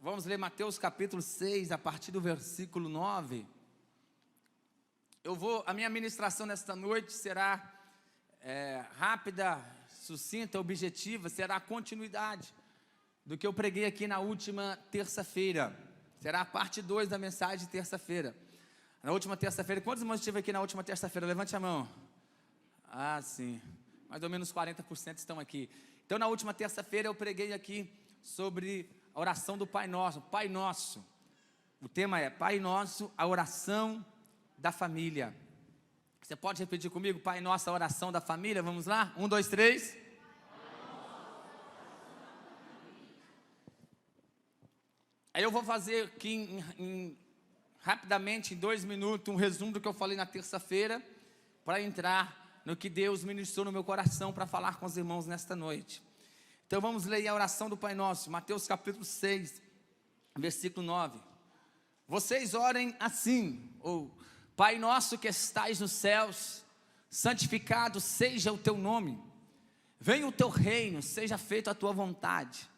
Vamos ler Mateus capítulo 6, a partir do versículo 9. A minha ministração nesta noite será rápida, sucinta, objetiva, será a continuidade do que eu preguei aqui na última terça-feira. Será a parte 2 da mensagem de terça-feira. Na última terça-feira, quantos irmãos estiveram aqui na última terça-feira? Levante a mão. Ah, sim, mais ou menos 40% estão aqui. Então, na última terça-feira eu preguei aqui sobre a oração do Pai Nosso. Pai Nosso, o tema é Pai Nosso, a oração da família. Você pode repetir comigo? Pai Nosso, a oração da família. Vamos lá? 1, 2, 3. Aí eu vou fazer aqui rapidamente, em 2 minutos, um resumo do que eu falei na terça-feira, para entrar no que Deus ministrou no meu coração para falar com os irmãos nesta noite. Então vamos ler a oração do Pai Nosso, Mateus capítulo 6, versículo 9. Vocês orem assim, ou Pai Nosso que estais nos céus, santificado seja o teu nome, venha o teu reino, seja feita a tua vontade,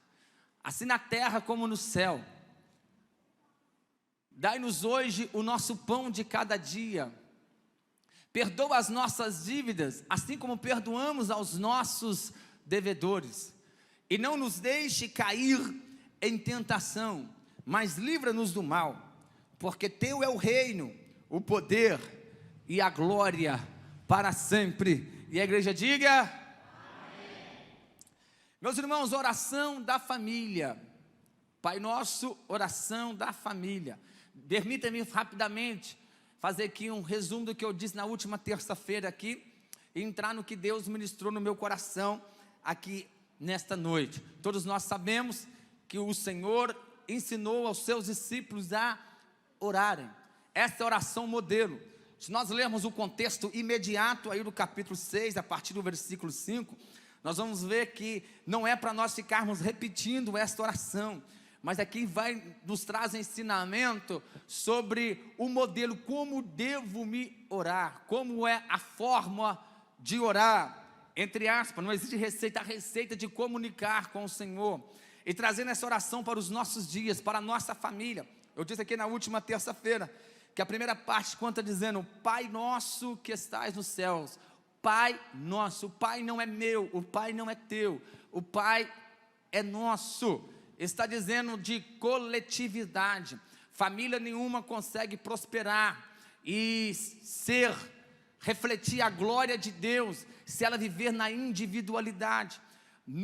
assim na terra como no céu. Dai-nos hoje o nosso pão de cada dia, perdoa as nossas dívidas, assim como perdoamos aos nossos devedores. E não nos deixe cair em tentação, mas livra-nos do mal, porque teu é o reino, o poder e a glória para sempre. E a igreja diga: amém. Meus irmãos, oração da família. Pai Nosso, oração da família. Permita-me rapidamente fazer aqui um resumo do que eu disse na última terça-feira aqui, e entrar no que Deus ministrou no meu coração aqui nesta noite. Todos nós sabemos que o Senhor ensinou aos seus discípulos a orarem. Essa é a oração modelo. Se nós lermos o contexto imediato aí do capítulo 6, a partir do versículo 5, nós vamos ver que não é para nós ficarmos repetindo esta oração, mas aqui nos traz ensinamento sobre o modelo, como devo me orar, como é a forma de orar. Entre aspas, não existe receita, a receita de comunicar com o Senhor, e trazendo essa oração para os nossos dias, para a nossa família. Eu disse aqui na última terça-feira, que a primeira parte conta dizendo, Pai Nosso que estais nos céus. Pai Nosso, o Pai não é meu, o Pai não é teu, o Pai é nosso. Está dizendo de coletividade. Família nenhuma consegue prosperar e refletir a glória de Deus se ela viver na individualidade.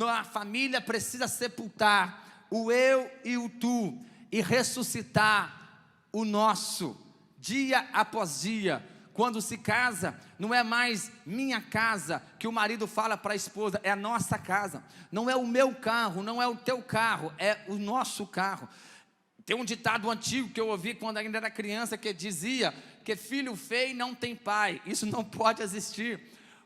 A família precisa sepultar o eu e o tu e ressuscitar o nosso, dia após dia. Quando se casa, não é mais minha casa, que o marido fala para a esposa, é a nossa casa. Não é o meu carro, não é o teu carro, é o nosso carro. Tem um ditado antigo que eu ouvi quando ainda era criança, que dizia que filho feio não tem pai. Isso não pode existir.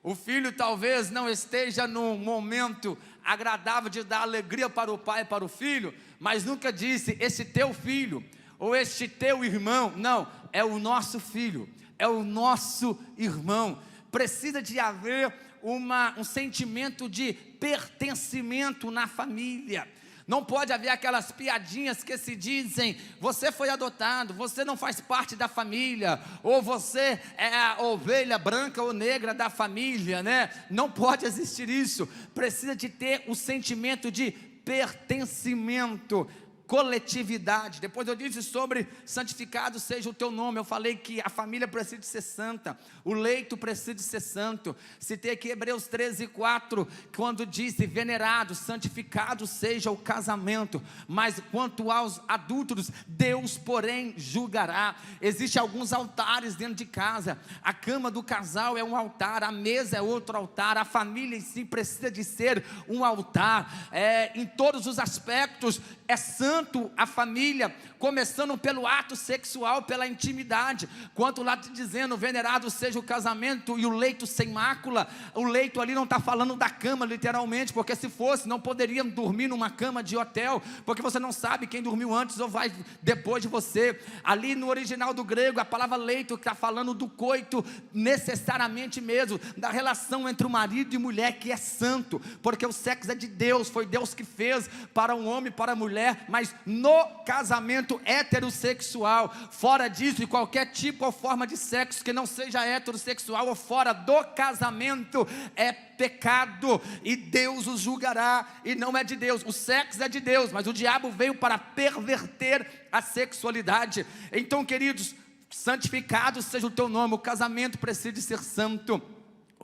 O filho talvez não esteja num momento agradável de dar alegria para o pai e para o filho, mas nunca disse, esse teu filho, ou este teu irmão. Não, é o nosso filho, é o nosso irmão. Precisa de haver um sentimento de pertencimento na família. Não pode haver aquelas piadinhas que se dizem, você foi adotado, você não faz parte da família, ou você é a ovelha branca ou negra da família, né? Não pode existir isso. Precisa de ter o sentimento de pertencimento, coletividade. Depois eu disse sobre santificado seja o teu nome. Eu falei que a família precisa de ser santa, o leito precisa de ser santo. Citei aqui Hebreus 13:4, quando disse, venerado, santificado seja o casamento, mas quanto aos adúlteros, Deus porém julgará. Existem alguns altares dentro de casa. A cama do casal é um altar, a mesa é outro altar, a família em si precisa de ser um altar, em todos os aspectos. É santo a família, começando pelo ato sexual, pela intimidade, quanto lá te dizendo, venerado seja o casamento e o leito sem mácula. O leito ali não está falando da cama literalmente, porque se fosse, não poderiam dormir numa cama de hotel, porque você não sabe quem dormiu antes ou vai depois de você. Ali no original do grego, a palavra leito está falando do coito, necessariamente mesmo, da relação entre o marido e mulher, que é santo, porque o sexo é de Deus, foi Deus que fez para um homem e para a mulher. mulher, mas no casamento heterossexual. Fora disso, e qualquer tipo ou forma de sexo que não seja heterossexual ou fora do casamento é pecado, e Deus os julgará, e não é de Deus. O sexo é de Deus, mas o diabo veio para perverter a sexualidade. Então, queridos, santificado seja o teu nome. O casamento precisa de ser santo.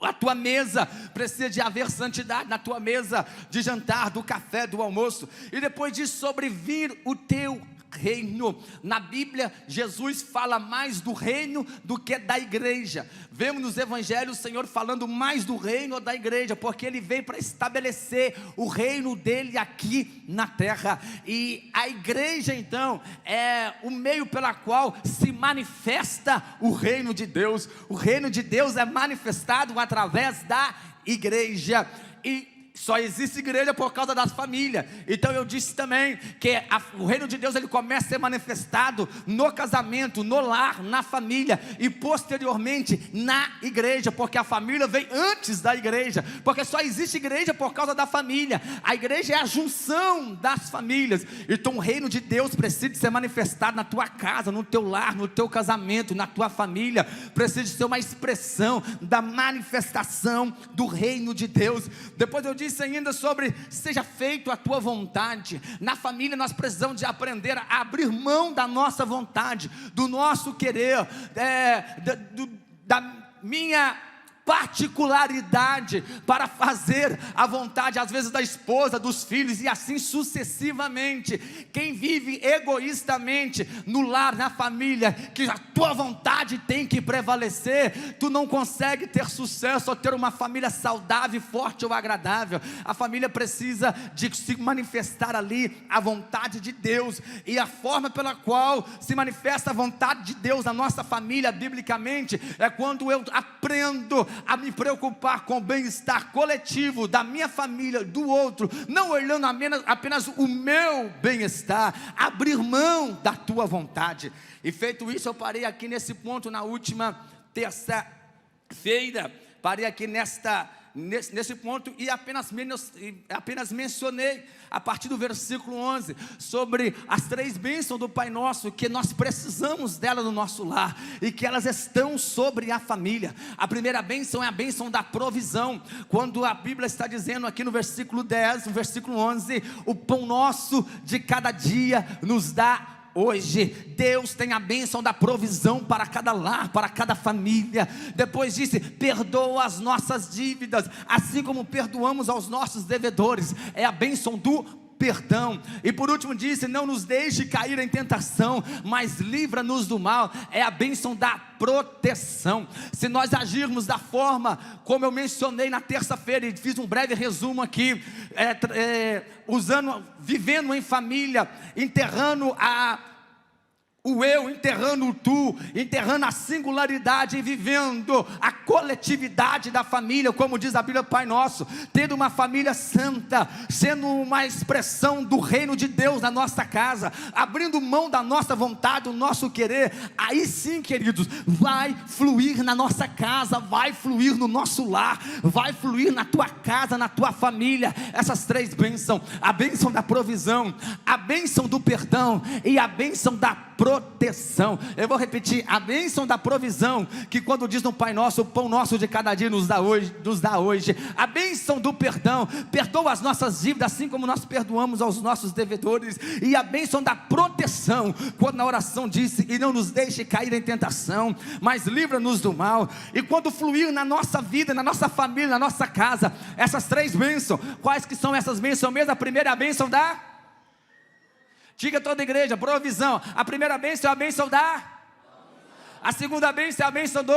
A tua mesa precisa de haver santidade na tua mesa de jantar, do café, do almoço. E depois disso, sobrevir o teu reino. Na Bíblia, Jesus fala mais do reino do que da igreja. Vemos nos evangelhos o Senhor falando mais do reino ou da igreja, porque Ele veio para estabelecer o reino dEle aqui na terra. E a igreja, então, é o meio pela qual se manifesta o reino de Deus. O reino de Deus é manifestado através da igreja. E só existe igreja por causa das famílias. Então eu disse também que o reino de Deus, ele começa a ser manifestado no casamento, no lar, na família e posteriormente na igreja, porque a família vem antes da igreja, porque só existe igreja por causa da família. A igreja é a junção das famílias. Então o reino de Deus precisa ser manifestado na tua casa, no teu lar, no teu casamento, na tua família. Precisa ser uma expressão da manifestação do reino de Deus. Depois eu disse ainda sobre seja feito a tua vontade. Na família nós precisamos de aprender a abrir mão da nossa vontade, do nosso querer, da minha particularidade para fazer a vontade, às vezes da esposa, dos filhos e assim sucessivamente. Quem vive egoístamente no lar, na família, que a tua vontade tem que prevalecer, tu não consegue ter sucesso ou ter uma família saudável, forte ou agradável. A família precisa de se manifestar ali a vontade de Deus, e a forma pela qual se manifesta a vontade de Deus na nossa família, biblicamente, é quando eu aprendo a me preocupar com o bem-estar coletivo da minha família, do outro, não olhando apenas o meu bem-estar, abrir mão da tua vontade. E feito isso, eu parei aqui nesse ponto na última terça-feira, parei aqui nesse ponto e apenas mencionei a partir do versículo 11 sobre as 3 bênçãos do Pai Nosso, que nós precisamos dela no nosso lar e que elas estão sobre a família. A primeira bênção é a bênção da provisão, quando a Bíblia está dizendo aqui no versículo 10, no versículo 11, o pão nosso de cada dia nos dá hoje. Deus tem a bênção da provisão para cada lar, para cada família. Depois disse, perdoa as nossas dívidas, assim como perdoamos aos nossos devedores. É a bênção do perdão. E por último disse, não nos deixe cair em tentação, mas livra-nos do mal. É a bênção da proteção. Se nós agirmos da forma como eu mencionei na terça-feira, e fiz um breve resumo aqui, vivendo em família, enterrando o eu, enterrando o tu, enterrando a singularidade e vivendo a coletividade da família, como diz a Bíblia, Pai Nosso, tendo uma família santa, sendo uma expressão do reino de Deus na nossa casa, abrindo mão da nossa vontade, do nosso querer. Aí sim, queridos, vai fluir na nossa casa, vai fluir no nosso lar, vai fluir na tua casa, na tua família, essas 3 bênçãos: a bênção da provisão, a bênção do perdão e a bênção da proteção. Eu vou repetir, a bênção da provisão, que quando diz no Pai Nosso, o pão nosso de cada dia nos dá hoje. A bênção do perdão, perdoa as nossas dívidas, assim como nós perdoamos aos nossos devedores. E a bênção da proteção, quando na oração disse, e não nos deixe cair em tentação, mas livra-nos do mal. E quando fluir na nossa vida, na nossa família, na nossa casa, essas 3 bênçãos, quais que são essas bênçãos mesmo? A primeira é a bênção da... Diga toda a igreja, provisão. A primeira bênção é a bênção da... A segunda bênção é a bênção do...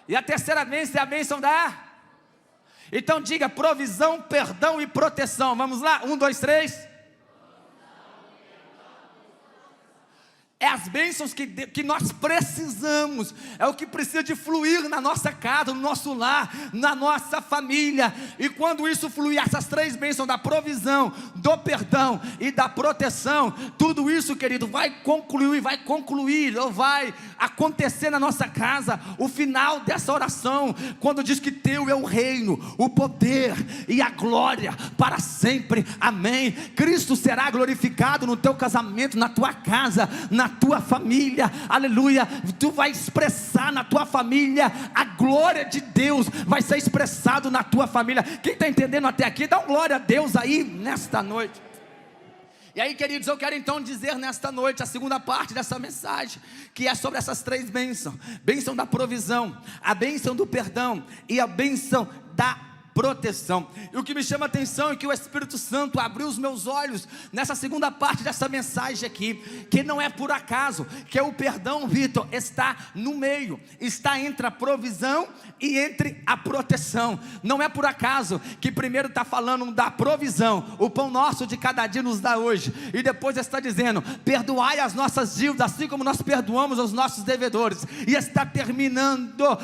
E a terceira bênção é a bênção da... Então diga provisão, perdão e proteção. Vamos lá, 1, 2, 3. É as bênçãos que nós precisamos, é o que precisa de fluir na nossa casa, no nosso lar, na nossa família. E quando isso fluir, essas 3 bênçãos da provisão, do perdão e da proteção, tudo isso, querido, vai concluir, ou vai acontecer na nossa casa. O final dessa oração, quando diz que teu é o reino, o poder e a glória para sempre, amém. Cristo será glorificado no teu casamento, na tua casa, na tua família, aleluia. Tu vai expressar na tua família a glória de Deus, vai ser expressado na tua família. Quem está entendendo até aqui, dá um glória a Deus aí nesta noite. E aí, queridos, eu quero então dizer nesta noite a segunda parte dessa mensagem, que é sobre essas 3 bênçãos: bênção da provisão, a bênção do perdão e a bênção da proteção. E o que me chama a atenção é que o Espírito Santo abriu os meus olhos nessa segunda parte dessa mensagem aqui, que não é por acaso que o perdão, Vitor, está no meio, está entre a provisão e entre a proteção. Não é por acaso que primeiro está falando da provisão, o pão nosso de cada dia nos dá hoje, e depois está dizendo, perdoai as nossas dívidas, assim como nós perdoamos os nossos devedores, e está terminando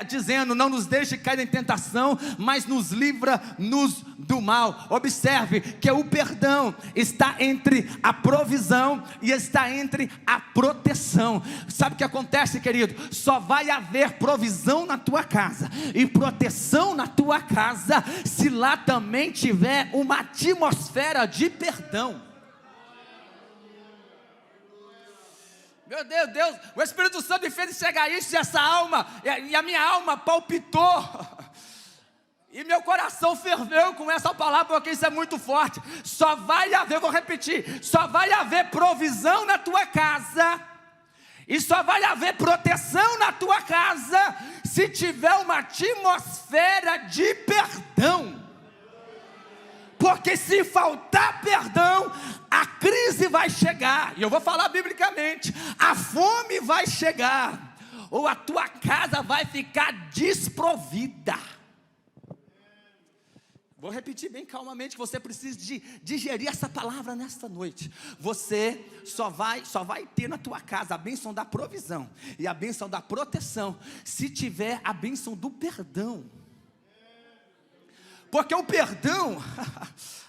dizendo, não nos deixe cair em tentação, mas nos livra-nos do mal. Observe que o perdão está entre a provisão e está entre a proteção. Sabe o que acontece, querido? Só vai haver provisão na tua casa e proteção na tua casa se lá também tiver uma atmosfera de perdão. Meu Deus, o Espírito Santo me fez enxergar isso, e essa alma, e a minha alma palpitou, e meu coração ferveu com essa palavra, porque isso é muito forte. Só vai haver, vou repetir, só vai haver provisão na tua casa, e só vai haver proteção na tua casa, se tiver uma atmosfera de perdão. Porque se faltar perdão, a crise vai chegar, e eu vou falar biblicamente, a fome vai chegar, ou a tua casa vai ficar desprovida. Vou repetir bem calmamente, que você precisa de digerir essa palavra nesta noite. Você só vai ter na tua casa a bênção da provisão e a bênção da proteção, se tiver a bênção do perdão. Porque o perdão,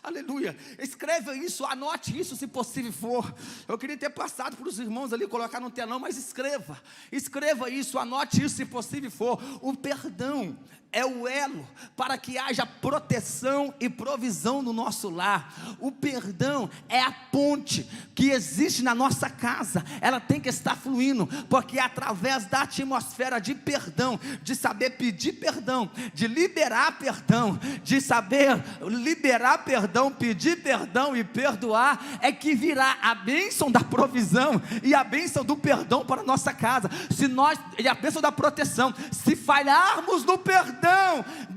aleluia, escreva isso, anote isso se possível for. Eu queria ter passado para os irmãos ali, colocar no telão, mas escreva isso, anote isso se possível for. O perdão é o elo para que haja proteção e provisão no nosso lar. O perdão é a ponte que existe na nossa casa, ela tem que estar fluindo, porque é através da atmosfera de perdão, de saber pedir perdão, de liberar perdão, de saber liberar perdão, pedir perdão e perdoar, é que virá a bênção da provisão e a bênção do perdão para a nossa casa. E a bênção da proteção, se falharmos no perdão,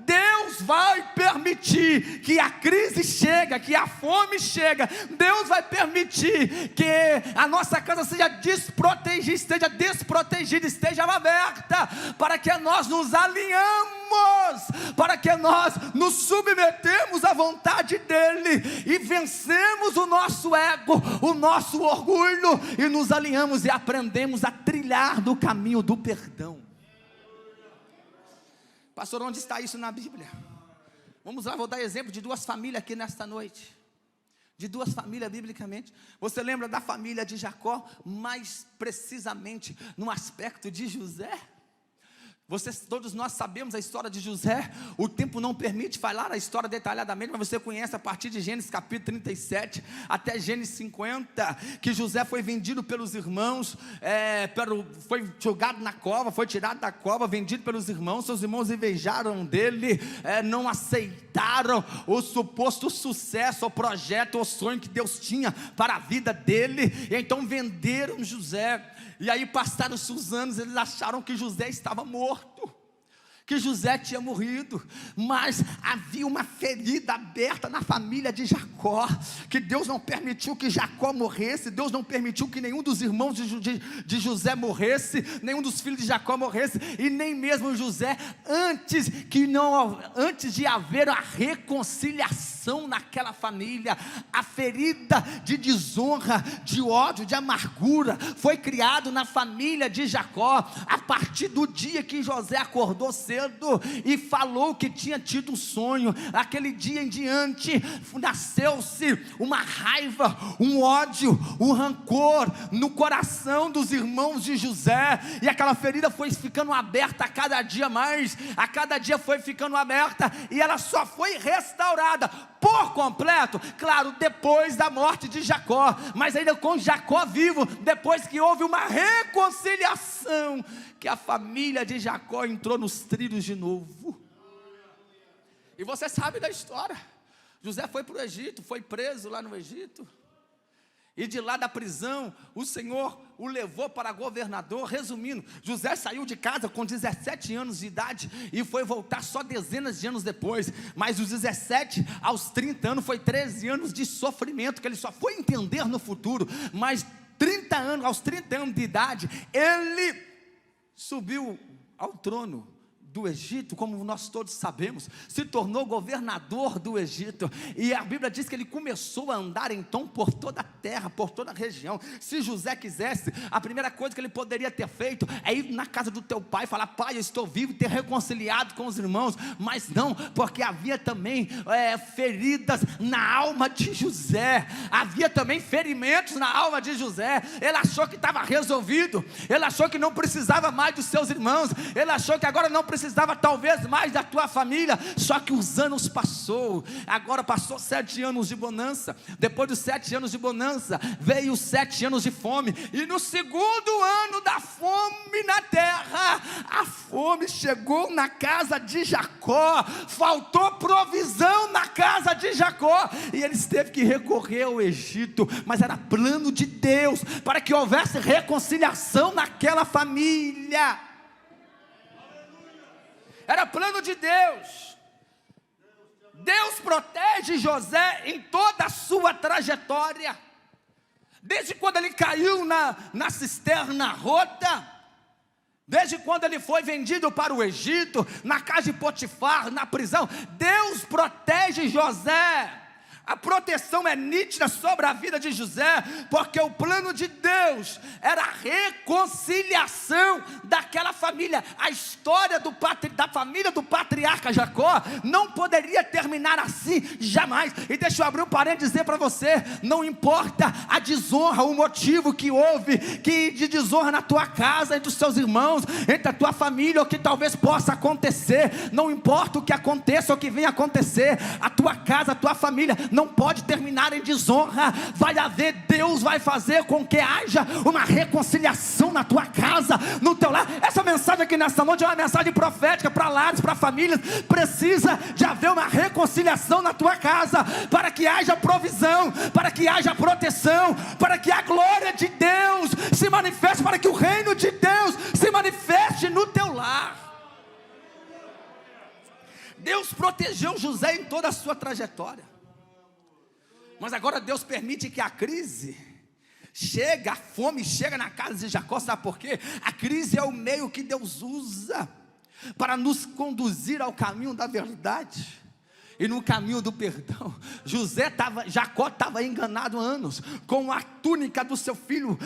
Deus vai permitir que a crise chegue, que a fome chegue. Deus vai permitir que a nossa casa seja desprotegida, esteja aberta, para que nós nos alinhamos, para que nós nos submetemos à vontade dEle e vencemos o nosso ego, o nosso orgulho, e nos alinhamos e aprendemos a trilhar do caminho do perdão. Pastor, onde está isso na Bíblia? Vamos lá, vou dar exemplo de 2 famílias aqui nesta noite. De 2 famílias biblicamente. Você lembra da família de Jacó? Mais precisamente no aspecto de José. Todos nós sabemos a história de José. O tempo não permite falar a história detalhadamente, mas você conhece a partir de Gênesis capítulo 37 até Gênesis 50, que José foi vendido pelos irmãos, foi jogado na cova, foi tirado da cova, vendido pelos irmãos. Seus irmãos invejaram dele, não aceitaram o suposto sucesso, o projeto, o sonho que Deus tinha para a vida dele, e então venderam José. E aí passaram-se os anos, eles acharam que José estava morto, que José tinha morrido, mas havia uma ferida aberta na família de Jacó, que Deus não permitiu que Jacó morresse, Deus não permitiu que nenhum dos irmãos de José morresse, nenhum dos filhos de Jacó morresse, e nem mesmo José, antes de haver a reconciliação naquela família, a ferida de desonra, de ódio, de amargura, foi criado na família de Jacó, a partir do dia que José acordou cedo e falou que tinha tido um sonho. Aquele dia em diante nasceu-se uma raiva, um ódio, um rancor no coração dos irmãos de José, e aquela ferida foi ficando aberta a cada dia mais, a cada dia foi ficando aberta, e ela só foi restaurada por completo, claro, depois da morte de Jacó, mas ainda com Jacó vivo, depois que houve uma reconciliação, que a família de Jacó entrou nos trilhos de novo. E você sabe da história. José foi para o Egito, foi preso lá no Egito, e de lá da prisão, o Senhor o levou para governador. Resumindo, José saiu de casa com 17 anos de idade, e foi voltar só dezenas de anos depois, mas dos 17 aos 30 anos, foi 13 anos de sofrimento, que ele só foi entender no futuro, mas aos 30 anos de idade, ele subiu ao trono do Egito, como nós todos sabemos, se tornou governador do Egito, e a Bíblia diz que ele começou a andar então por toda a terra, por toda a região. Se José quisesse, a primeira coisa que ele poderia ter feito é ir na casa do teu pai, falar: pai, eu estou vivo, e ter reconciliado com os irmãos, mas não, porque havia também feridas na alma de José, havia também ferimentos na alma de José. Ele achou que estava resolvido, ele achou que não precisava mais dos seus irmãos, ele achou que agora não precisava talvez mais da tua família. Só que os anos agora passou 7 anos de bonança. Depois dos 7 anos de bonança, veio os 7 anos de fome, e no segundo ano da fome na terra, a fome chegou na casa de Jacó, faltou provisão na casa de Jacó, e eles teve que recorrer ao Egito, mas era plano de Deus, para que houvesse reconciliação naquela família. Era plano de Deus. Deus protege José em toda a sua trajetória, desde quando ele caiu na cisterna rota, desde quando ele foi vendido para o Egito, na casa de Potifar, na prisão. Deus protege José. A proteção é nítida sobre a vida de José, porque o plano de Deus era a reconciliação daquela família. A história da família do patriarca Jacó não poderia terminar assim, jamais. E deixa eu abrir um parênteses e dizer para você: não importa a desonra, o motivo que houve de desonra na tua casa, entre os seus irmãos, entre a tua família, ou que talvez possa acontecer, não importa o que aconteça ou que venha acontecer, a tua casa, a tua família não pode terminar em desonra. Deus vai fazer com que haja uma reconciliação na tua casa, no teu lar. Essa mensagem aqui nessa noite é uma mensagem profética para lares, para famílias. Precisa de haver uma reconciliação na tua casa, para que haja provisão, para que haja proteção, para que a glória de Deus se manifeste, para que o reino de Deus se manifeste no teu lar. Deus protegeu José em toda a sua trajetória, mas agora Deus permite que a crise chegue, a fome chega na casa de Jacó. Sabe por quê? A crise é o meio que Deus usa para nos conduzir ao caminho da verdade e no caminho do perdão. Jacó estava enganado há anos, com a túnica do seu filho,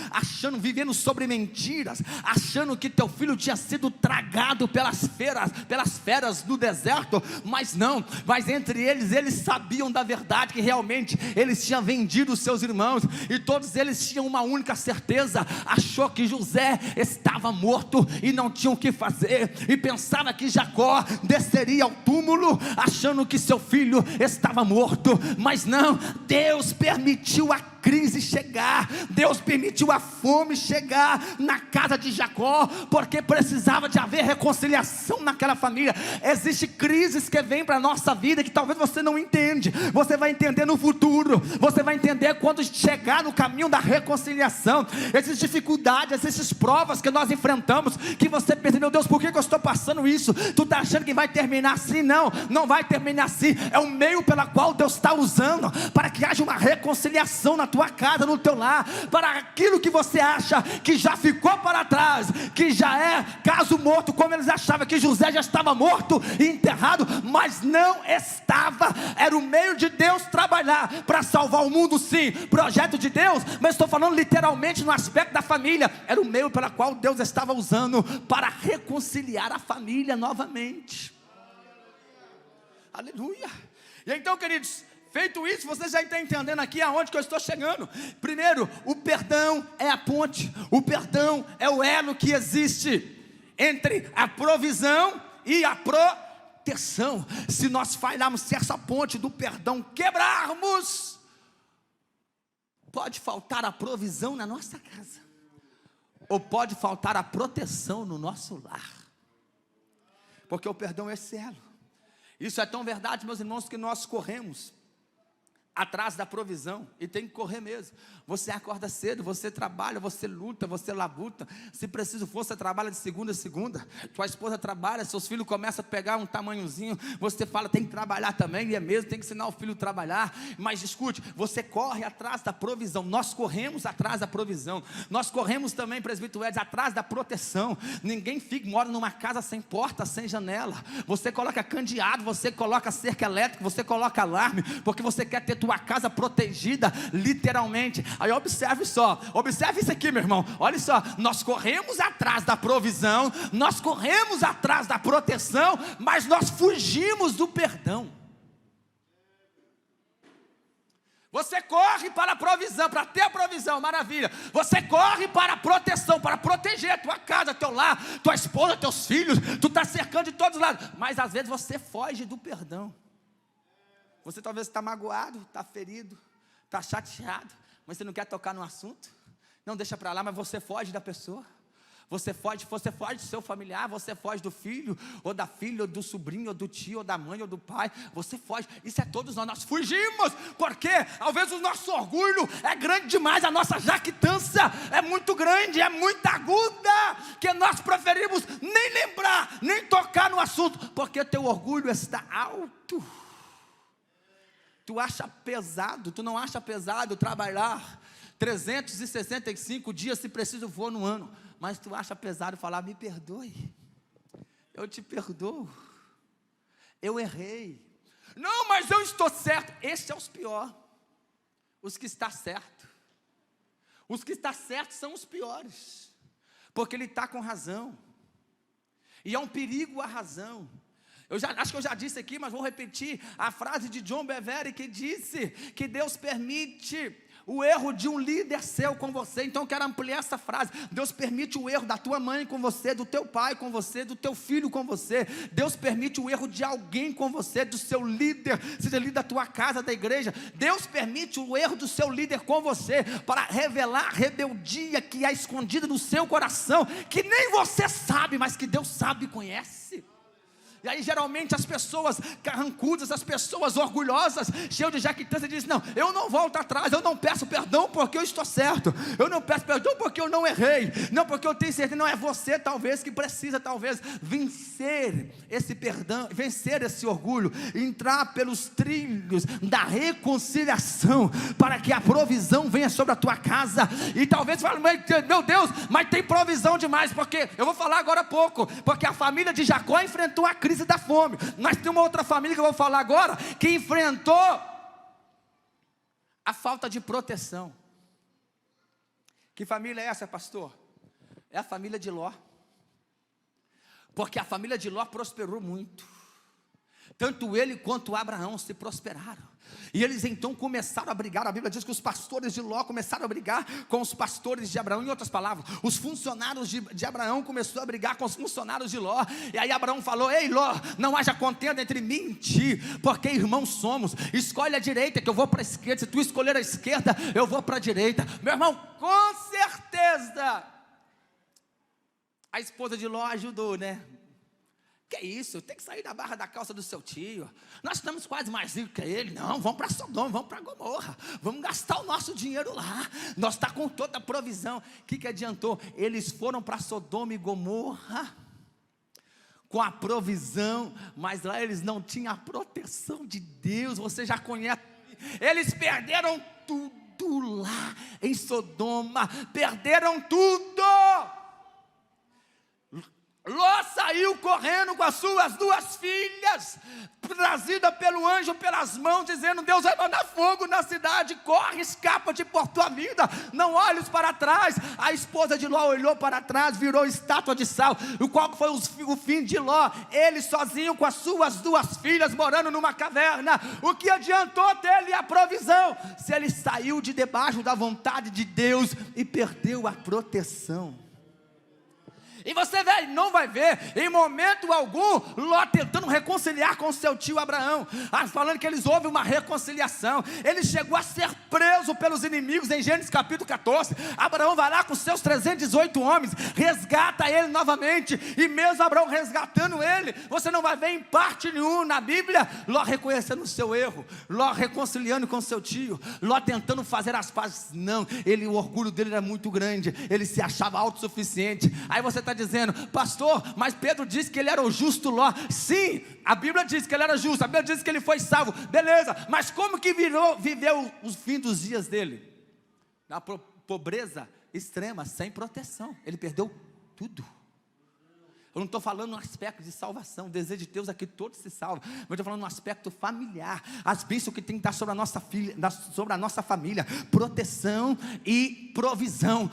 vivendo sobre mentiras, achando que teu filho tinha sido tragado pelas feras do deserto, mas não. Mas entre eles sabiam da verdade, que realmente eles tinham vendido os seus irmãos, e todos eles tinham uma única certeza: achou que José estava morto e não tinham o que fazer, e pensava que Jacó desceria ao túmulo achando que seu filho estava morto, mas não. Deus permitiu a crise chegar, Deus permitiu a fome chegar na casa de Jacó, porque precisava de haver reconciliação naquela família. Existem crises que vêm para a nossa vida, que talvez você não entende, você vai entender no futuro, você vai entender quando chegar no caminho da reconciliação. Existem dificuldades, existem provas que nós enfrentamos, que você pensa, meu Deus, por que eu estou passando isso? Tu está achando que vai terminar assim? Não, não vai terminar assim. É o meio pela qual Deus está usando, para que haja uma reconciliação na tua casa, no teu lar, para aquilo que você acha que já ficou para trás, que já é caso morto, como eles achavam que José já estava morto e enterrado, mas não estava. Era o meio de Deus trabalhar para salvar o mundo, sim, projeto de Deus, mas estou falando literalmente no aspecto da família. Era o meio pela qual Deus estava usando para reconciliar a família novamente. Aleluia. E então, queridos, feito isso, você já está entendendo aqui aonde que eu estou chegando. Primeiro, o perdão é a ponte, o perdão é o elo que existe entre a provisão e a proteção. Se nós falharmos, se essa ponte do perdão quebrarmos, pode faltar a provisão na nossa casa, ou pode faltar a proteção no nosso lar, porque o perdão é esse elo. Isso é tão verdade, meus irmãos, que nós corremos atrás da provisão, e tem que correr mesmo. Você acorda cedo, você trabalha, você luta, você labuta. Se preciso for, você trabalha de segunda a segunda. Tua esposa trabalha, seus filhos começam a pegar um tamanhozinho, você fala, tem que trabalhar também, e é mesmo, tem que ensinar o filho a trabalhar. Mas escute, você corre atrás da provisão. Nós corremos atrás da provisão. Nós corremos também, presbítero Edson, atrás da proteção. Ninguém mora numa casa sem porta, sem janela. Você coloca candeado, você coloca cerca elétrica, você coloca alarme, porque você quer ter tua casa protegida, literalmente. Aí observe só, observe isso aqui, meu irmão, olha só, nós corremos atrás da provisão, nós corremos atrás da proteção, mas nós fugimos do perdão. Você corre para a provisão, para ter a provisão, maravilha. Você corre para a proteção, para proteger a tua casa, teu lar, tua esposa, teus filhos. Tu está cercando de todos os lados, mas às vezes você foge do perdão. Você talvez está magoado, está ferido, está chateado, mas você não quer tocar no assunto. Não deixa para lá, mas você foge da pessoa. Você foge do seu familiar, você foge do filho, ou da filha, ou do sobrinho, ou do tio, ou da mãe, ou do pai. Você foge, isso é todos nós fugimos, porque às vezes o nosso orgulho é grande demais, a nossa jactância é muito grande, é muito aguda, que nós preferimos nem lembrar, nem tocar no assunto, porque teu orgulho está alto. Tu acha pesado, tu não acha pesado trabalhar 365 dias, se preciso for, no ano, mas tu acha pesado falar, me perdoe, eu te perdoo, eu errei, não, mas eu estou certo. Esses são os piores, os que estão certo. Os que estão certos são os piores, porque ele está com razão, e é um perigo a razão. Acho que eu já disse aqui, mas vou repetir a frase de John Bevere, que disse que Deus permite o erro de um líder seu com você. Então eu quero ampliar essa frase. Deus permite o erro da tua mãe com você, do teu pai com você, do teu filho com você. Deus permite o erro de alguém com você, do seu líder, seja líder da tua casa, da igreja. Deus permite o erro do seu líder com você, para revelar a rebeldia que é escondida no seu coração, que nem você sabe, mas que Deus sabe e conhece. E aí geralmente as pessoas carrancudas, as pessoas orgulhosas, cheias de jactância, dizem, não, eu não volto atrás, eu não peço perdão porque eu estou certo, eu não peço perdão porque eu não errei, não, porque eu tenho certeza. Não é você talvez que precisa talvez vencer esse perdão, vencer esse orgulho, entrar pelos trilhos da reconciliação, para que a provisão venha sobre a tua casa. E talvez fale, meu Deus, mas tem provisão demais, porque eu vou falar agora há pouco, porque a família de Jacó enfrentou a crise da fome, mas tem uma outra família que eu vou falar agora, que enfrentou a falta de proteção. Que família é essa, pastor? É a família de Ló, porque a família de Ló prosperou muito, Tanto ele quanto Abraão se prosperaram. E eles então começaram a brigar. A Bíblia diz que os pastores de Ló começaram a brigar com os pastores de Abraão. Em outras palavras, os funcionários de Abraão começaram a brigar com os funcionários de Ló. E aí Abraão falou: ei Ló, não haja contenda entre mim e ti, porque irmãos somos. Escolhe a direita que eu vou para a esquerda. Se tu escolher a esquerda, eu vou para a direita. Meu irmão, com certeza a esposa de Ló ajudou, né? Que isso, tem que sair da barra da calça do seu tio. Nós estamos quase mais ricos que ele. Não, vamos para Sodoma, vamos para Gomorra. Vamos gastar o nosso dinheiro lá. Nós estamos com toda a provisão. O que adiantou? Eles foram para Sodoma e Gomorra com a provisão, mas lá eles não tinham a proteção de Deus. Você já conhece. Eles perderam tudo lá em Sodoma. Perderam tudo. Ló saiu correndo com as suas 2 filhas, trazida pelo anjo pelas mãos, dizendo: Deus vai mandar fogo na cidade, corre, escapa-te por tua vida, não olhes para trás. A esposa de Ló olhou para trás, virou estátua de sal. E qual foi o fim de Ló? Ele sozinho com as suas 2 filhas, morando numa caverna. O que adiantou dele a provisão, se ele saiu de debaixo da vontade de Deus e perdeu a proteção? E você não vai ver, em momento algum, Ló tentando reconciliar com seu tio Abraão, falando que eles houve uma reconciliação. Ele chegou a ser preso pelos inimigos em Gênesis capítulo 14. Abraão vai lá com seus 318 homens, resgata ele novamente. E mesmo Abraão resgatando ele, você não vai ver em parte nenhuma na Bíblia Ló reconhecendo o seu erro, Ló reconciliando com seu tio, Ló tentando fazer as pazes. Não, o orgulho dele era muito grande, ele se achava autossuficiente. Aí você está dizendo: pastor, mas Pedro disse que ele era o justo Ló. Sim, a Bíblia diz que ele era justo, a Bíblia diz que ele foi salvo, beleza, mas como que viveu os fim dos dias dele? Na pobreza extrema, sem proteção. Ele perdeu tudo. Eu não estou falando no aspecto de salvação, o desejo de Deus é que todos se salvem, mas eu estou falando no aspecto familiar, as bênçãos que tem que estar sobre a nossa filha, sobre a nossa família, proteção e provisão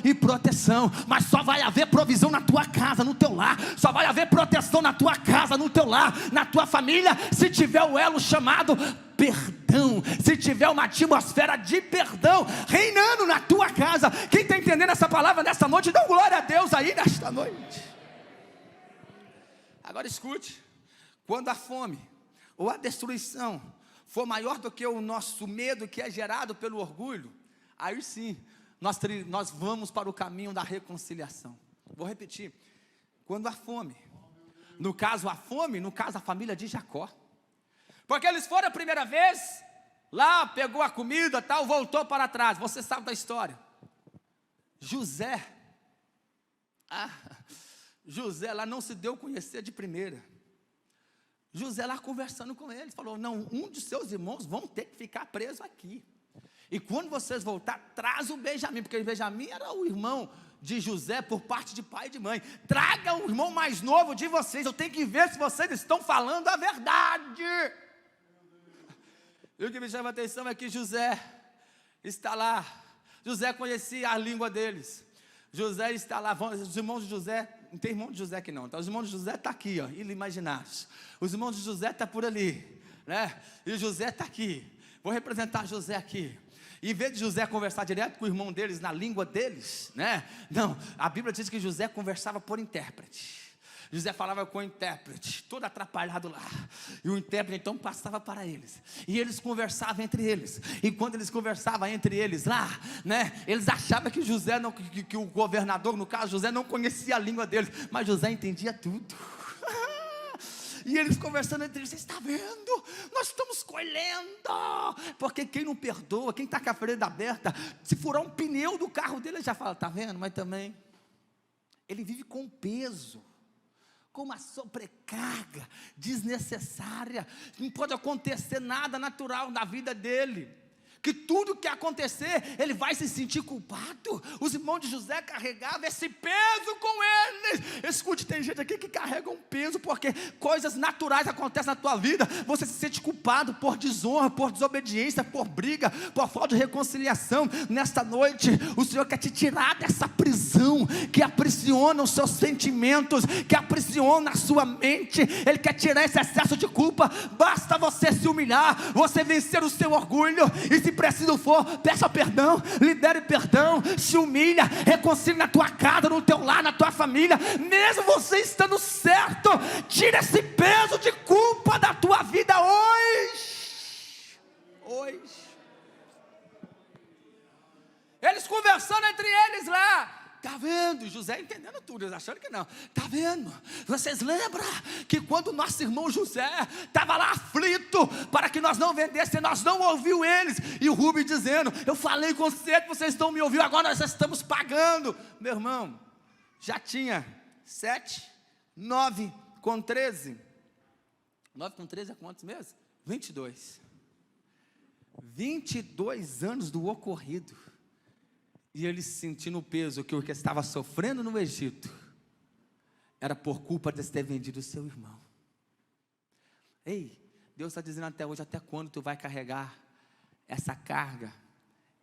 e proteção. Mas só vai haver provisão na tua casa, no teu lar, só vai haver proteção na tua casa, no teu lar, na tua família, se tiver o elo chamado perdão, se tiver uma atmosfera de perdão reinando na tua casa. Quem está entendendo essa palavra nessa noite, dá glória a Deus aí nesta noite. Agora escute: quando a fome ou a destruição for maior do que o nosso medo, que é gerado pelo orgulho, aí sim, nós vamos para o caminho da reconciliação. Vou repetir: quando a fome, no caso a família de Jacó, porque eles foram a primeira vez, lá pegou a comida tal, voltou para trás. Você sabe da história. José lá não se deu conhecer de primeira. José lá conversando com eles, falou: não, um de seus irmãos vão ter que ficar preso aqui. E quando vocês voltar, traz o Benjamim, porque o Benjamim era o irmão de José por parte de pai e de mãe. Traga o irmão mais novo de vocês, eu tenho que ver se vocês estão falando a verdade. E o que me chama a atenção é que José está lá. José conhecia a língua deles. José está lá, os irmãos de José, não tem irmão de José aqui não, então os irmãos de José estão aqui, ó, ele imaginaste. Os irmãos de José estão por ali, né? E José está aqui. Vou representar José aqui. E em vez de José conversar direto com o irmão deles, na língua deles, né? Não, a Bíblia diz que José conversava por intérprete. José falava com o intérprete, todo atrapalhado lá, e o intérprete então passava para eles, e eles conversavam entre eles, e quando eles conversavam entre eles lá, né, eles achavam que José, não, que o governador, no caso José, não conhecia a língua deles, mas José entendia tudo. E eles conversando entre eles: você está vendo? Nós estamos colhendo. Porque quem não perdoa, quem está com a ferida aberta, se furar um pneu do carro dele, ele já fala: está vendo? Mas também, ele vive com peso, com uma sobrecarga desnecessária. Não pode acontecer nada natural na vida dele. que tudo que acontecer, ele vai se sentir culpado. Os irmãos de José carregavam esse peso com eles. Escute, tem gente aqui que carrega um peso, porque coisas naturais acontecem na tua vida, você se sente culpado por desonra, por desobediência, por briga, por falta de reconciliação. Nesta noite, o Senhor quer te tirar dessa prisão, que aprisiona os seus sentimentos, que aprisiona a sua mente. Ele quer tirar esse excesso de culpa. Basta você se humilhar, você vencer o seu orgulho, e se preciso for, peça perdão, libere perdão, se humilha, reconcilie na tua casa, no teu lar, na tua família, mesmo você estando certo. Tira esse peso de culpa da tua vida hoje. Eles conversando entre eles lá. Está vendo? José entendendo tudo, eles achando que não. Está vendo? Vocês lembram que quando nosso irmão José estava lá aflito, para que nós não vendêssemos, nós não ouvimos eles, e o Rubem dizendo, eu falei com você, vocês não me ouviram, agora nós já estamos pagando. Meu irmão, já tinha 7, 9 com 13, 9 com 13 é quantos meses? 22 anos do ocorrido. E ele sentindo o peso que o que estava sofrendo no Egito era por culpa de ter vendido o seu irmão. Ei, Deus está dizendo até hoje, até quando tu vai carregar essa carga,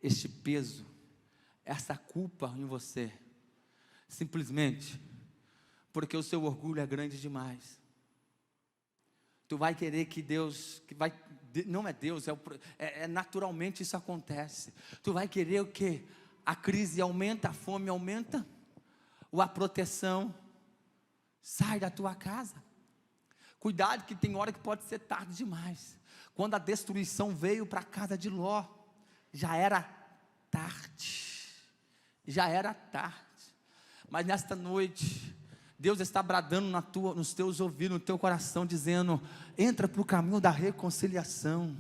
este peso, essa culpa em você? Simplesmente porque o seu orgulho é grande demais. Tu vai querer que Deus, não é Deus, naturalmente isso acontece. Tu vai querer o quê? A crise aumenta, a fome aumenta, ou a proteção sai da tua casa. Cuidado que tem hora que pode ser tarde demais. Quando a destruição veio para a casa de Ló, já era tarde. Mas nesta noite, Deus está bradando nos teus ouvidos, no teu coração, dizendo, entra para o caminho da reconciliação.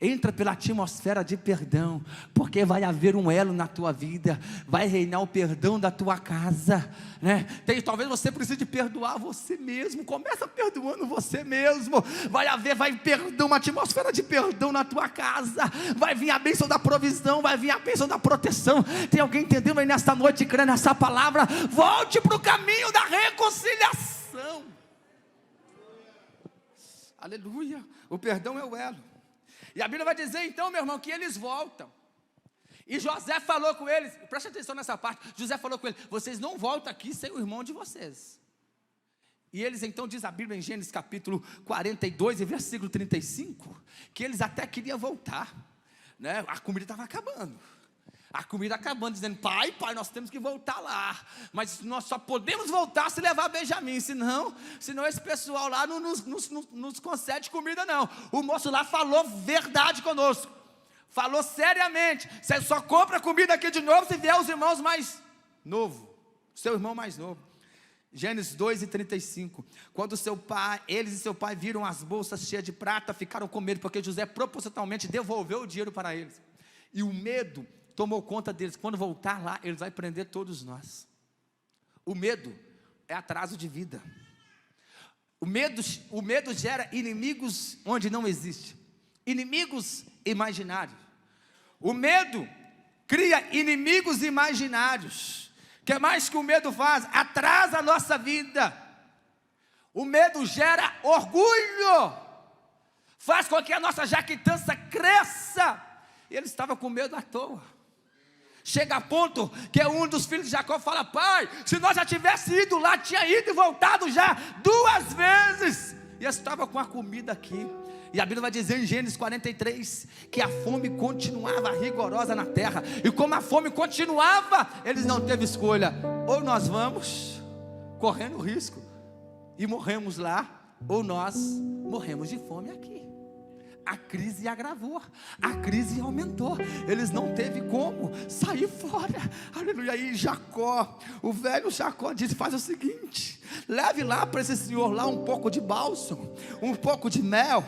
Entra pela atmosfera de perdão, porque vai haver um elo na tua vida, vai reinar o perdão da tua casa, né? Talvez você precise perdoar você mesmo, começa perdoando você mesmo, vai perdão, uma atmosfera de perdão na tua casa, vai vir a bênção da provisão, vai vir a bênção da proteção. Tem alguém entendendo aí nesta noite, crendo nessa palavra? Volte para o caminho da reconciliação. Aleluia, o perdão é o elo. E a Bíblia vai dizer então, meu irmão, que eles voltam. E José falou com eles, preste atenção nessa parte, José falou com eles, vocês não voltam aqui sem o irmão de vocês. E eles então, diz a Bíblia em Gênesis capítulo 42 e versículo 35, que eles até queriam voltar, né? A comida estava acabando. Dizendo, pai, nós temos que voltar lá, mas nós só podemos voltar se levar Benjamim, senão esse pessoal lá não nos concede comida não. O moço lá falou verdade conosco, falou seriamente, você só compra comida aqui de novo se vier os irmãos mais novos, seu irmão mais novo. Gênesis 2:35, quando eles e seu pai viram as bolsas cheias de prata, ficaram com medo, porque José propositalmente devolveu o dinheiro para eles, e o medo tomou conta deles. Quando voltar lá, eles vão prender todos nós. O medo é atraso de vida. O medo gera inimigos onde não existe, inimigos imaginários. O medo cria inimigos imaginários. O que mais que o medo faz? Atrasa a nossa vida. O medo gera orgulho, faz com que a nossa jactância cresça. E ele estava com medo à toa. Chega a ponto que um dos filhos de Jacó fala, pai, se nós já tivéssemos ido lá, tinha ido e voltado já 2 vezes. E eu estava com a comida aqui. E a Bíblia vai dizer em Gênesis 43, que a fome continuava rigorosa na terra. E como a fome continuava, eles não teve escolha. Ou nós vamos correndo risco e morremos lá, ou nós morremos de fome aqui. A crise agravou, a crise aumentou, eles não teve como sair fora. Aleluia. Aí Jacó, o velho Jacó disse, faz o seguinte, leve lá para esse senhor lá um pouco de bálsamo, um pouco de mel,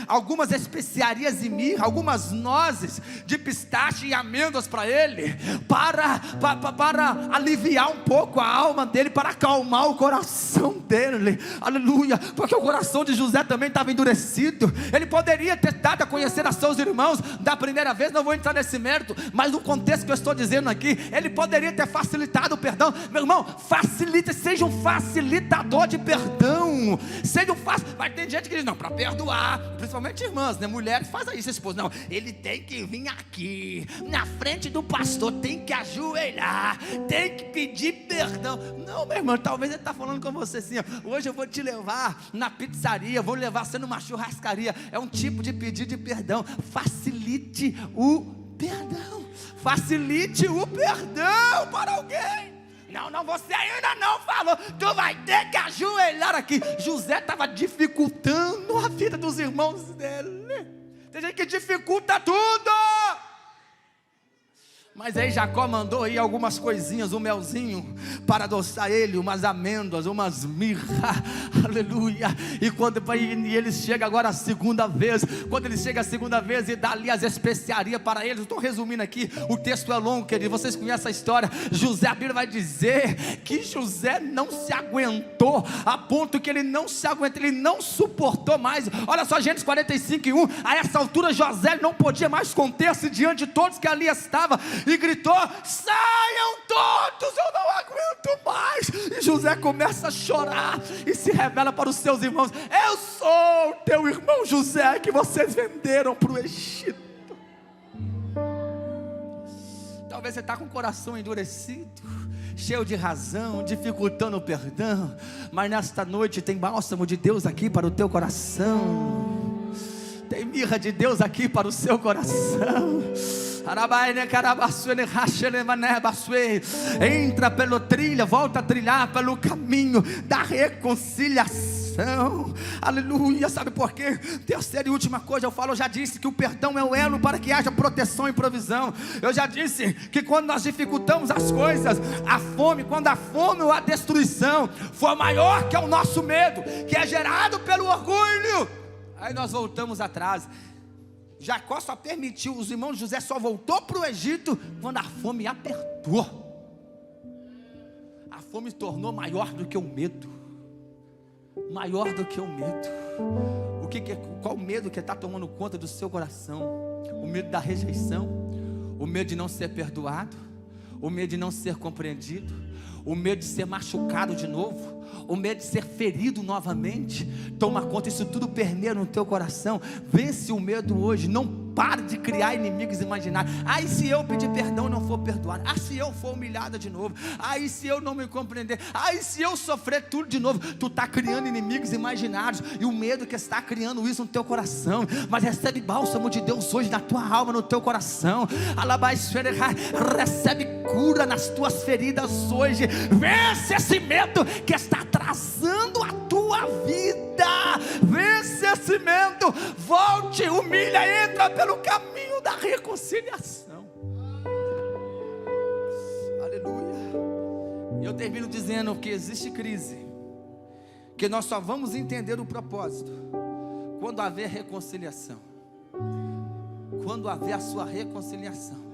algumas especiarias e mirra, algumas nozes de pistache e amêndoas para ele, para aliviar um pouco a alma dele, para acalmar o coração dele, aleluia, porque o coração de José também estava endurecido. Ele poderia ter dado a conhecer a seus irmãos da primeira vez, não vou entrar nesse mérito, mas no contexto que eu estou dizendo aqui, ele poderia ter facilitado o perdão. Meu irmão, facilite, seja um facilitador de perdão, seja um vai ter gente que diz, não, para perdoar, principalmente irmãs, né? Mulheres fazem isso, esposa, não, ele tem que vir aqui, na frente do pastor, tem que ajoelhar, tem que pedir perdão. Não, meu irmão, talvez ele está falando com você assim, ó, hoje eu vou te levar na pizzaria, vou levar você numa churrascaria, é um tipo de pedido de perdão. Facilite o perdão, facilite o perdão para alguém. Não, você ainda não falou, tu vai ter que ajoelhar aqui. José estava dificultando a vida dos irmãos dele. Tem gente que dificulta tudo. Mas aí Jacó mandou aí algumas coisinhas, um melzinho, para adoçar ele, umas amêndoas, umas mirra, aleluia. E quando ele chega agora a segunda vez, quando ele chega a segunda vez e dá ali as especiarias para eles, estou resumindo aqui, o texto é longo, querido, vocês conhecem a história. José, a Bíblia vai dizer que José não se aguentou, a ponto que ele não se aguentou, ele não suportou mais. Olha só, Gênesis 45:1, a essa altura José não podia mais conter-se diante de todos que ali estavam, e gritou, saiam todos, eu não aguento mais. E José começa a chorar e se revela para os seus irmãos, eu sou teu irmão José, que vocês venderam para o Egito. Talvez você está com o coração endurecido, cheio de razão, dificultando o perdão, mas nesta noite tem bálsamo de Deus aqui para o teu coração, tem mirra de Deus aqui para o seu coração. Entra pela trilha, volta a trilhar pelo caminho da reconciliação, aleluia. Sabe por quê? Terceira e última coisa, eu já disse que o perdão é o elo para que haja proteção e provisão. Eu já disse que quando nós dificultamos as coisas, quando a fome ou a destruição for maior que o nosso medo, que é gerado pelo orgulho, aí nós voltamos atrás. Jacó só permitiu, os irmãos de José só voltou para o Egito quando a fome apertou. A fome tornou maior do que o medo. Maior do que o medo. Qual o medo que está tomando conta do seu coração? O medo da rejeição, o medo de não ser perdoado, o medo de não ser compreendido, o medo de ser machucado de novo, o medo de ser ferido novamente. Toma conta, isso tudo permeia no teu coração. Vence o medo hoje, não pare de criar inimigos imaginários. Aí se eu pedir perdão não for perdoado, se eu for humilhada de novo, aí se eu não me compreender, aí se eu sofrer tudo de novo, tu está criando inimigos imaginários, e o medo que está criando isso no teu coração. Mas recebe bálsamo de Deus hoje na tua alma, no teu coração. Recebe cura nas tuas feridas hoje. Vence esse medo que está atrasando a tua vida. Vence esse medo, volte, humilha, entra pelo caminho da reconciliação. Aleluia. Eu termino dizendo que existe crise, que nós só vamos entender o propósito quando haver reconciliação, quando haver a sua reconciliação.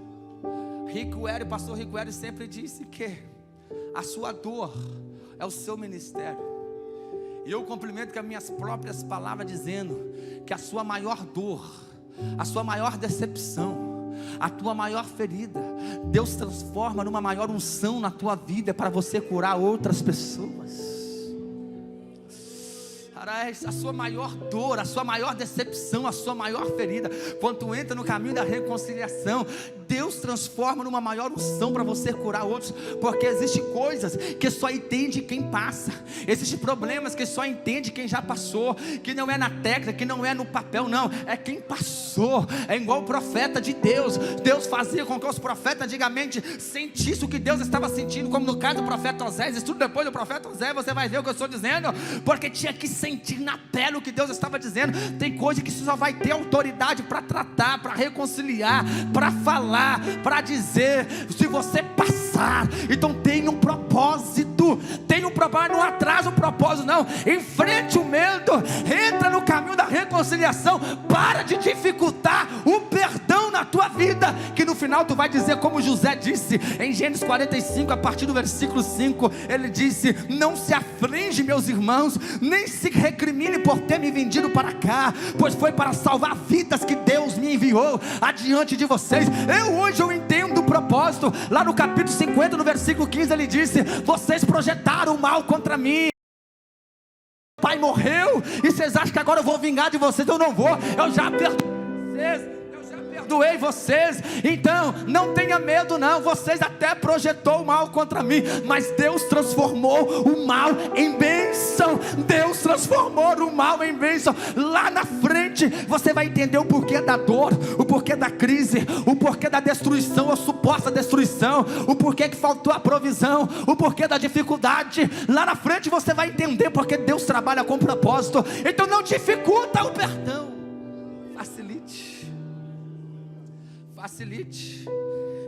O pastor Rico Hélio sempre disse que a sua dor é o seu ministério. E eu complemento com as minhas próprias palavras, dizendo que a sua maior dor, a sua maior decepção, a tua maior ferida, Deus transforma numa maior unção na tua vida, para você curar outras pessoas. A sua maior dor, a sua maior decepção, a sua maior ferida, quando tu entra no caminho da reconciliação, Deus transforma numa maior unção para você curar outros. Porque existem coisas que só entende quem passa, existem problemas que só entende quem já passou, que não é na técnica, que não é no papel, não, é quem passou. É igual o profeta de Deus. Deus fazia com que os profetas antigamente sentissem o que Deus estava sentindo, como no caso do profeta Osés. Estudo depois do profeta Osés, você vai ver o que eu estou dizendo, porque tinha que sentir sentir na pele o que Deus estava dizendo. Tem coisa que você só vai ter autoridade para tratar, para reconciliar, para falar, para dizer, se você passar. Então tem um propósito, tem um propósito, não atrasa o propósito não, enfrente o medo, entra no caminho da reconciliação, para de dificultar o perdão na tua vida, que no final tu vai dizer como José disse, em Gênesis 45, a partir do versículo 5, ele disse: não se aflige, meus irmãos, nem se recrimine por ter me vendido para cá, pois foi para salvar vidas que Deus me enviou adiante de vocês. Hoje eu entendo o propósito. Lá no capítulo 50, no versículo 15, ele disse: vocês projetaram o mal contra mim, pai morreu, e vocês acham que agora eu vou vingar de vocês? Eu não vou, eu já perdoei vocês, então não tenha medo não. Vocês até projetou o mal contra mim, mas Deus transformou o mal em bênção. Deus transformou o mal em bênção. Lá na frente você vai entender o porquê da dor, o porquê da crise, o porquê da destruição ou suposta destruição, o porquê que faltou a provisão, o porquê da dificuldade. Lá na frente você vai entender porque Deus trabalha com propósito. Então não dificulta o perdão, facilite.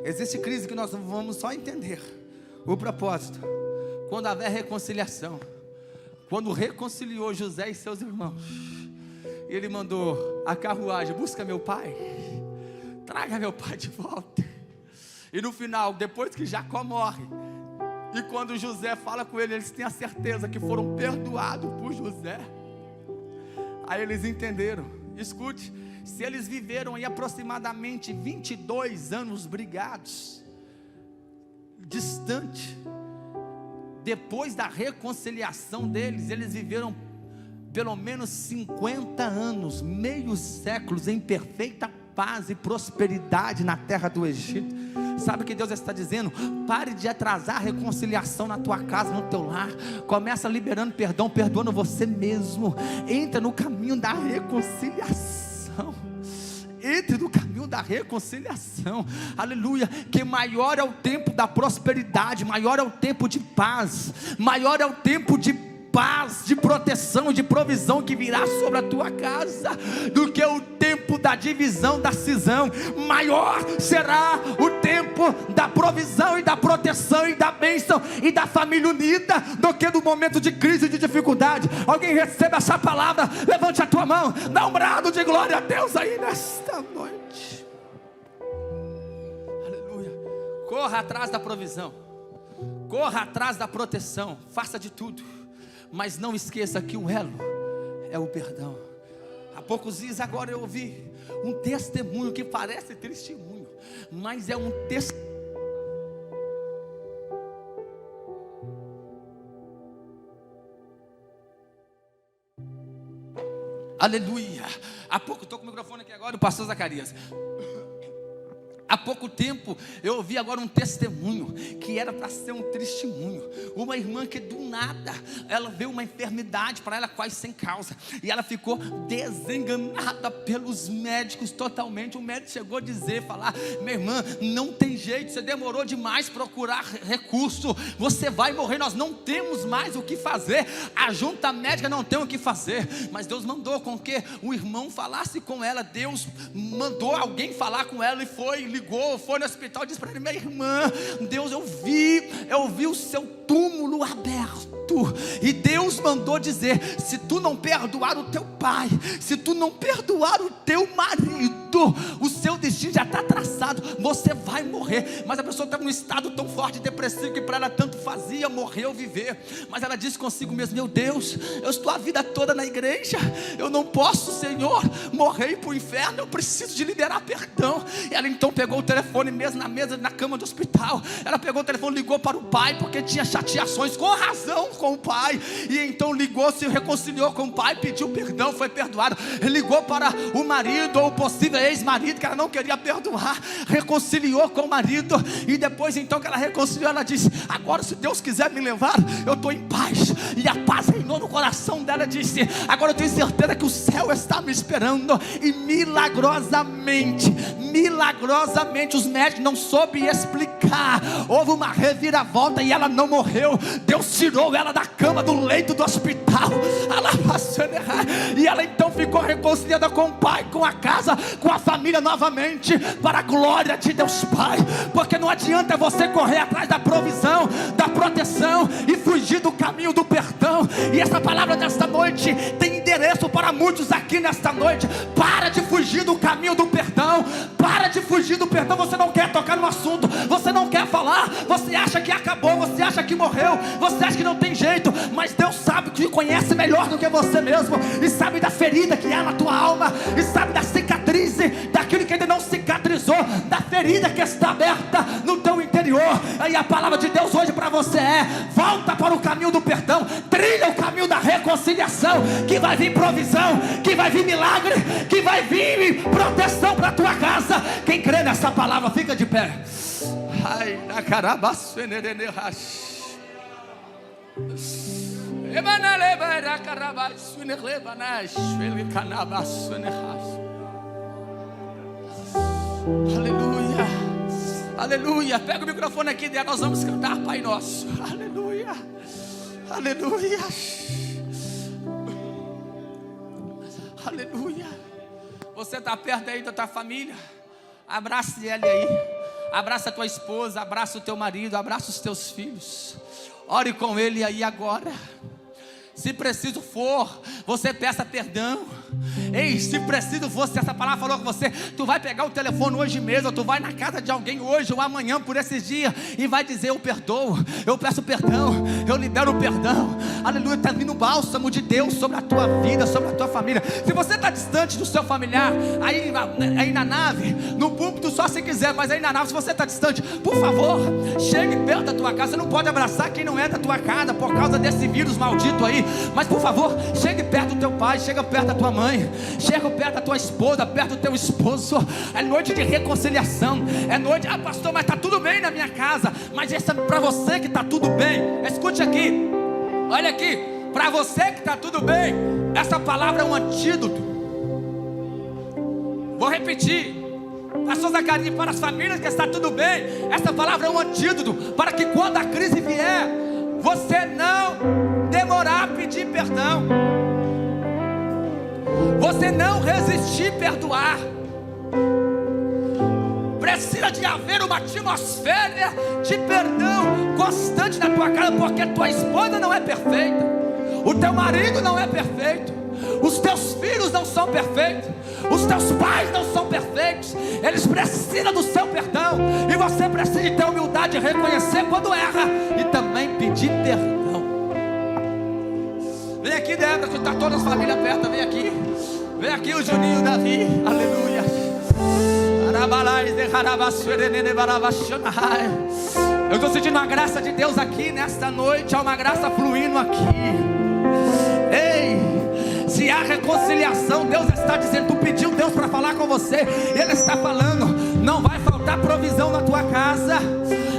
Existe crise que nós vamos só entender o propósito quando houver reconciliação. Quando reconciliou José e seus irmãos, ele mandou a carruagem: busca meu pai, traga meu pai de volta. E no final, depois que Jacó morre, e quando José fala com ele, eles têm a certeza que foram perdoados por José. Aí eles entenderam. Escute, se eles viveram aí aproximadamente 22 anos brigados, distante, depois da reconciliação deles, eles viveram pelo menos 50 anos, meio séculos em perfeita paz e prosperidade na terra do Egito. Sabe o que Deus está dizendo? Pare de atrasar a reconciliação na tua casa, no teu lar. Começa liberando perdão, perdoando você mesmo. Entra no caminho da reconciliação. Entre no caminho da reconciliação. Aleluia. Que maior é o tempo da prosperidade, maior é o tempo de paz, maior é o tempo de paz, de proteção, de provisão que virá sobre a tua casa, do que o tempo da divisão, da cisão. Maior será o tempo da provisão e da proteção e da bênção e da família unida, do que do momento de crise e de dificuldade. Alguém recebe essa palavra? Levante a tua mão, dá um brado de glória a Deus aí nesta noite. Aleluia. Corra atrás da provisão, corra atrás da proteção, faça de tudo, mas não esqueça que o elo é o perdão. Há poucos dias agora eu ouvi um testemunho que parece testemunho, mas é um testemunho. Aleluia. Há pouco, estou com o microfone aqui agora, o pastor Zacarias. Há pouco tempo eu ouvi agora um testemunho que era para ser um testemunho. Uma irmã que do nada ela veio uma enfermidade para ela quase sem causa, e ela ficou desenganada pelos médicos totalmente. O médico chegou a dizer, falar: minha irmã, não tem jeito, você demorou demais procurar recurso, você vai morrer, nós não temos mais o que fazer, a junta médica não tem o que fazer. Mas Deus mandou com que o irmão falasse com ela. Deus mandou alguém falar com ela, e ligou, foi no hospital e disse para ele: minha irmã, Deus, eu vi o seu túmulo aberto, e Deus mandou dizer: se tu não perdoar o teu pai, se tu não perdoar o teu marido, o seu destino já está traçado, você vai morrer. Mas a pessoa estava num estado tão forte, depressivo, que para ela tanto fazia morrer ou viver. Mas ela disse consigo mesmo: meu Deus, eu estou a vida toda na igreja, eu não posso, Senhor, morrer e ir para o inferno, eu preciso de liberar perdão. E ela então pegou o telefone mesmo na mesa, na cama do hospital, ela pegou o telefone, ligou para o pai, porque tinha chateações com razão com o pai, e então ligou, se reconciliou com o pai, pediu perdão, foi perdoado. Ligou para o marido, ou o possível ex-marido, que ela não queria perdoar, reconciliou com o marido, e depois então que ela reconciliou, ela disse: agora, se Deus quiser me levar, eu estou em paz. E a paz reinou no coração dela. Disse: agora eu tenho certeza que o céu está me esperando. E milagrosamente milagrosamente, os médicos não soube explicar, houve uma reviravolta e ela não morreu. Deus tirou ela da cama, do leito do hospital, e ela então ficou reconciliada com o Pai, com a casa, com a família novamente, para a glória de Deus Pai. Porque não adianta você correr atrás da provisão, da proteção e fugir do caminho do perdão. E essa palavra desta noite tem endereço para muitos aqui nesta noite. Para de fugir do caminho do perdão, para de fugir do perdão. Você não quer tocar no assunto, você não quer falar, você acha que acabou, você acha que morreu, você acha que não tem jeito, mas Deus sabe, te conhece melhor do que você mesmo, e sabe da ferida que há na tua alma, e sabe da cicatriz, daquilo que ainda não cicatrizou, da ferida que está aberta no teu interior. E a palavra de Deus hoje para você é: volta para o caminho do perdão, trilha o caminho da reconciliação, que vai vir provisão, que vai vir milagre, que vai vir proteção para a tua casa. Quem crê nessa palavra, fica de pé. Ai, na carabaço, aleluia, aleluia. Pega o microfone aqui, nós vamos cantar Pai Nosso. Aleluia, aleluia, aleluia. Você está perto aí da tua família? Abraça ele aí, abraça a tua esposa, abraça o teu marido, abraça os teus filhos, ore com ele aí agora. Se preciso for, você peça perdão. Ei, se preciso for, se essa palavra falou com você, tu vai pegar o telefone hoje mesmo, ou tu vai na casa de alguém hoje ou amanhã por esses dias, e vai dizer: eu perdoo, eu peço perdão, eu libero o perdão. Aleluia, está vindo o bálsamo de Deus sobre a tua vida, sobre a tua família. Se você está distante do seu familiar, aí na nave, no púlpito só se quiser, mas aí na nave, se você está distante, por favor, chegue perto da tua casa. Você não pode abraçar quem não é da tua casa, por causa desse vírus maldito aí. Mas por favor, chegue perto do teu pai, chega perto da tua mãe, chega perto da tua esposa, perto do teu esposo. É noite de reconciliação, é noite, pastor, mas está tudo bem na minha casa. Mas essa é para você que está tudo bem. Escute aqui, olha aqui, para você que está tudo bem, essa palavra é um antídoto. Vou repetir, pastor Zacarias, para as famílias que está tudo bem, essa palavra é um antídoto, para que quando a crise vier, você não demorar a pedir perdão, você não resistir a perdoar. Precisa de haver uma atmosfera de perdão constante na tua casa, porque tua esposa não é perfeita, o teu marido não é perfeito, os teus filhos não são perfeitos, os teus pais não são perfeitos. Eles precisam do seu perdão, e você precisa ter humildade de reconhecer quando erra e também pedir perdão. Vem aqui, Débora, que está todas as famílias perto. Vem aqui, vem aqui o Juninho, o Davi, aleluia. Eu estou sentindo uma graça de Deus aqui nesta noite. Há uma graça fluindo aqui. Ei, se há reconciliação, Deus está dizendo. Tu pediu Deus para falar com você, Ele está falando. Não vai faltar provisão na tua casa,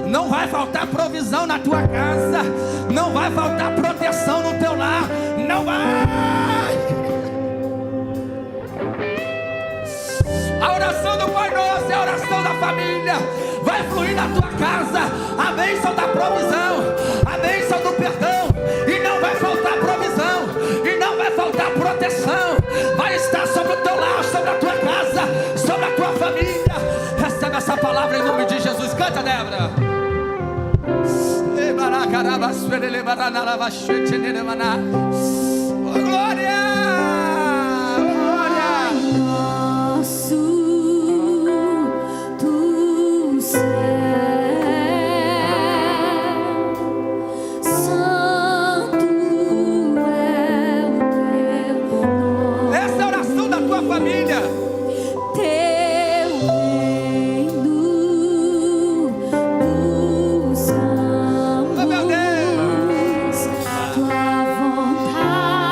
não vai faltar provisão na tua casa, não vai faltar proteção no teu lar, não vai. A oração do Pai Nosso é a oração da família. Vai fluir na tua casa a bênção da provisão, a bênção do perdão, e não vai faltar provisão, e não vai faltar proteção. Vai estar sobre o teu lar, sobre a tua casa, sobre a tua família. Recebe essa palavra em nome de Jesus. Canta, Débora. Oh, glória! Tua vontade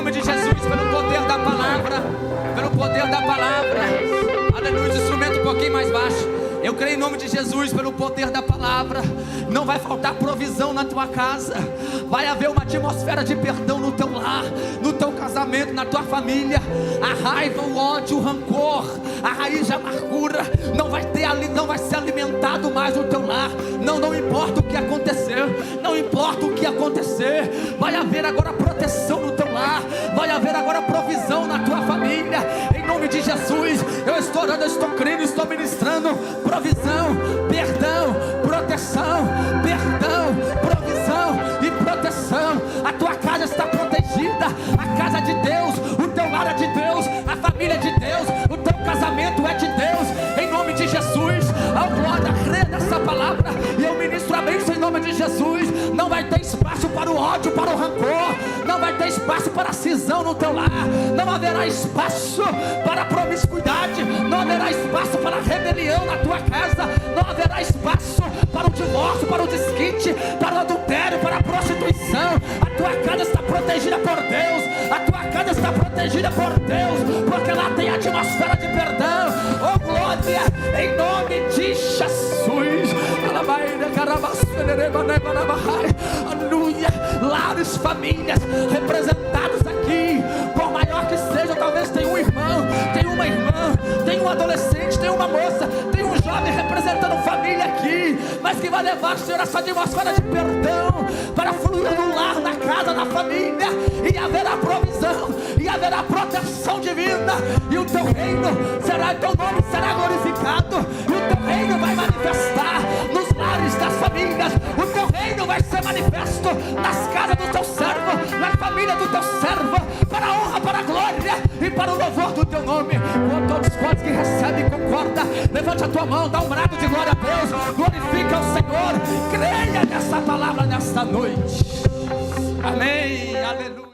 nome de Jesus, pelo poder da palavra, pelo poder da palavra. Aleluia, instrumento um pouquinho mais baixo. Eu creio em nome de Jesus, pelo poder da palavra. Não vai faltar provisão na tua casa. Vai haver uma atmosfera de perdão no teu lar, no teu casamento, na tua família. A raiva, o ódio, o rancor, a raiz de amargura não vai ter ali, não vai ser alimentado mais no teu lar. Não importa o que acontecer, não importa o que acontecer. Vai haver agora proteção no teu lar. Vai haver agora provisão na tua família. Em nome de Jesus, eu estou orando, eu estou crendo, estou ministrando provisão, perdão, proteção, perdão, provisão e proteção. A tua casa está protegida, a casa de Deus, o teu lar é de Deus, a família é de Deus, o teu casamento é de Deus. Em nome de Jesus, ao glória, crê nessa palavra e eu ministro a bênção em nome de Jesus. Não vai ter espaço para o ódio, para o rancor, não vai ter espaço para a cisão no teu lar, não haverá espaço para a promiscuidade, não haverá espaço para a rebelião na tua casa, não haverá espaço para o divórcio, para o desquite, para o adultério, para a prostituição. A tua casa está protegida por Deus, a tua casa está protegida por Deus, porque lá tem atmosfera de perdão. Oh glória, em nome de Jesus. Aleluia. Lares, famílias representados aqui, por maior que seja, talvez tenha um irmão, tem uma irmã, tem um adolescente, tem uma moça, tem um jovem representando família aqui, mas que vai levar, Senhor, essa atmosfera de perdão para fluir no lar, na casa, na família, e haverá provisão, e haverá proteção divina, e o teu reino será, teu nome será glorificado, e o teu reino vai manifestar nos lares das famílias, o teu reino vai ser manifesto nas casas do teu servo, na família do teu servo, para a honra, para a glória e para o louvor do teu nome. Com todos quantos que recebem e concordam, levante a tua mão, dá um brado de glória a Deus, glorifica o Senhor, creia nessa palavra nesta noite. Amém, aleluia.